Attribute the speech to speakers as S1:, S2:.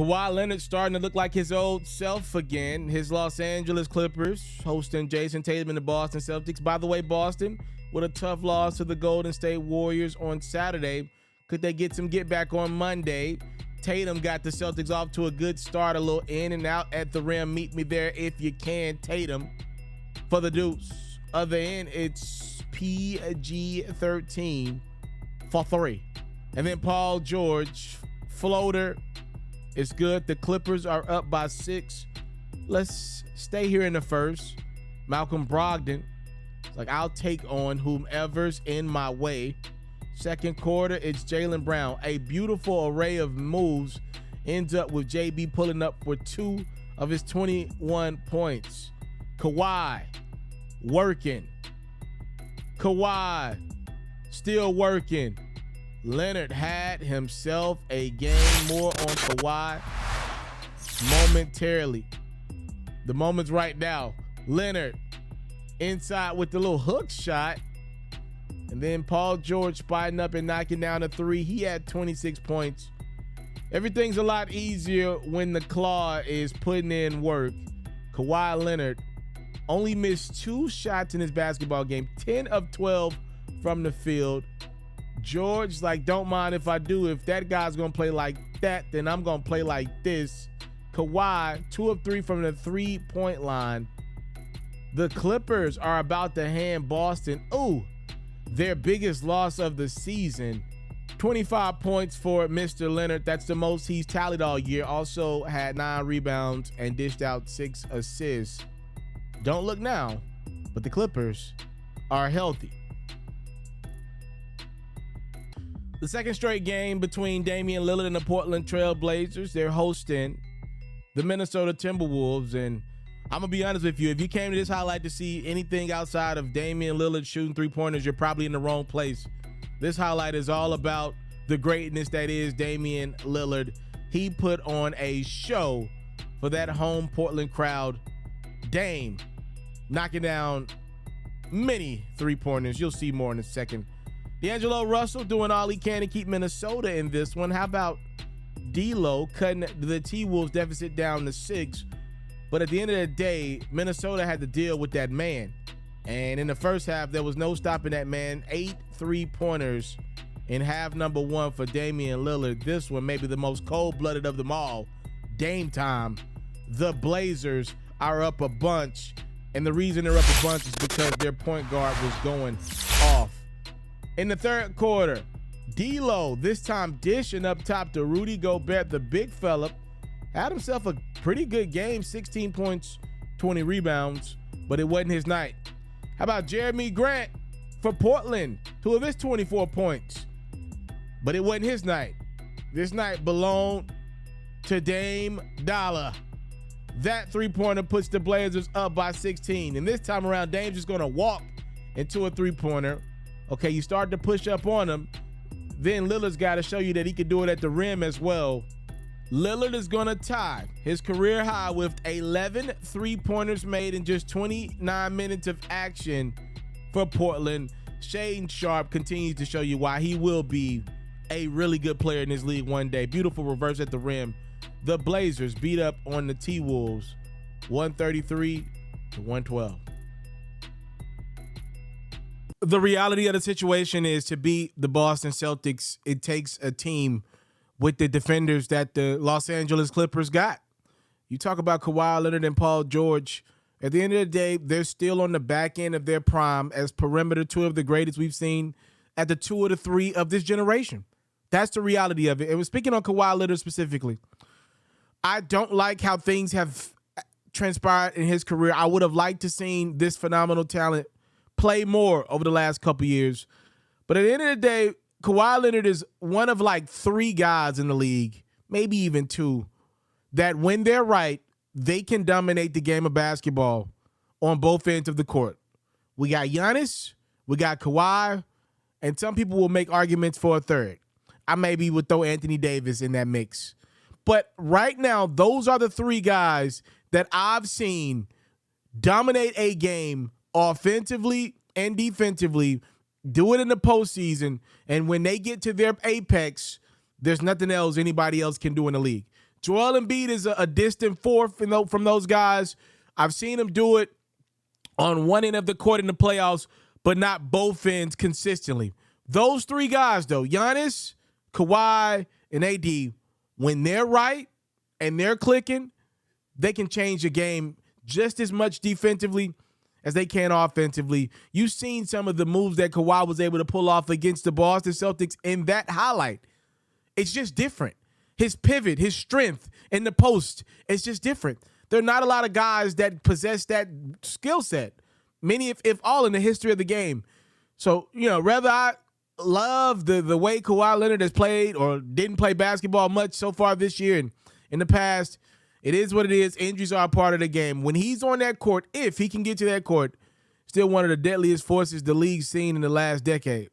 S1: Kawhi Leonard starting to look like his old self again. His Los Angeles Clippers hosting Jason Tatum and the Boston Celtics. By the way, Boston with a tough loss to the Golden State Warriors on Saturday. Could they get some get back on Monday? Tatum got the Celtics off to a good start, a little in and out at the rim. Meet me there if you can. Tatum for the deuce. Other end, it's PG-13 for 3. And then Paul George, floater. It's good. The Clippers are up by 6. Let's stay here in the first. Malcolm Brogdon. It's like, I'll take on whomever's in my way. Second quarter, it's Jaylen Brown. A beautiful array of moves. Ends up with JB pulling up for 2 of his 21 points. Kawhi working. Kawhi still working. Leonard had himself a game. More on Kawhi momentarily. The moment's right now. Leonard inside with the little hook shot. And then Paul George spotting up and knocking down a 3. He had 26 points. Everything's a lot easier when the claw is putting in work. Kawhi Leonard only missed 2 shots in his basketball game. 10 of 12 from the field. George, like, don't mind if I do. If that guy's going to play like that, then I'm going to play like this. Kawhi, 2 of 3 from the 3-point line. The Clippers are about to hand Boston, their biggest loss of the season. 25 points for Mr. Leonard. That's the most he's tallied all year. Also had 9 rebounds and dished out 6 assists. Don't look now, but the Clippers are healthy. The second straight game between Damian Lillard and the Portland Trail Blazers. They're hosting the Minnesota Timberwolves. And I'm going to be honest with you. If you came to this highlight to see anything outside of Damian Lillard shooting 3-pointers, you're probably in the wrong place. This highlight is all about the greatness that is Damian Lillard. He put on a show for that home Portland crowd. Dame knocking down many 3-pointers. You'll see more in a second. D'Angelo Russell doing all he can to keep Minnesota in this one. How about D'Lo cutting the T-Wolves deficit down to 6? But at the end of the day, Minnesota had to deal with that man. And in the first half, there was no stopping that man. 8 3-pointers in half number 1 for Damian Lillard. This one may be the most cold-blooded of them all. Dame time. The Blazers are up a bunch. And the reason they're up a bunch is because their point guard was going off. In the third quarter, D'Lo, this time dishing up top to Rudy Gobert, the big fella, had himself a pretty good game, 16 points, 20 rebounds, but it wasn't his night. How about Jeremy Grant for Portland, 2 of his 24 points, but it wasn't his night. This night belonged to Dame Dollar. That 3-pointer puts the Blazers up by 16, and this time around, Dame's just going to walk into a 3-pointer. Okay, you start to push up on him. Then Lillard's got to show you that he can do it at the rim as well. Lillard is going to tie his career high with 11 3-pointers made in just 29 minutes of action for Portland. Shaedon Sharpe continues to show you why he will be a really good player in this league one day. Beautiful reverse at the rim. The Blazers beat up on the T-Wolves 133-112. The reality of the situation is, to beat the Boston Celtics, it takes a team with the defenders that the Los Angeles Clippers got. You talk about Kawhi Leonard and Paul George. At the end of the day, they're still on the back end of their prime as perimeter 2 of the greatest we've seen at the 2 of the 3 of this generation. That's the reality of it. And speaking on Kawhi Leonard specifically, I don't like how things have transpired in his career. I would have liked to seen this phenomenal talent play more over the last couple years. But at the end of the day, Kawhi Leonard is one of like 3 guys in the league, maybe even 2, that when they're right, they can dominate the game of basketball on both ends of the court. We got Giannis, we got Kawhi, and some people will make arguments for a third. I maybe would throw Anthony Davis in that mix. But right now, those are the 3 guys that I've seen dominate a game offensively and defensively, do it in the postseason, and when they get to their apex, there's nothing else anybody else can do in the league. Joel Embiid is a distant fourth from those guys. I've seen him do it on one end of the court in the playoffs, but not both ends consistently. Those three guys, though, Giannis, Kawhi, and AD, when they're right and they're clicking, they can change the game just as much defensively as they can offensively. You've seen some of the moves that Kawhi was able to pull off against the Boston Celtics in that highlight. It's just different. His pivot, his strength in the post, it's just different. There are not a lot of guys that possess that skill set. Many, if all, in the history of the game. So, whether I love the way Kawhi Leonard has played or didn't play basketball much so far this year and in the past, it is what it is. Injuries are a part of the game. When he's on that court, if he can get to that court, still one of the deadliest forces the league's seen in the last decade.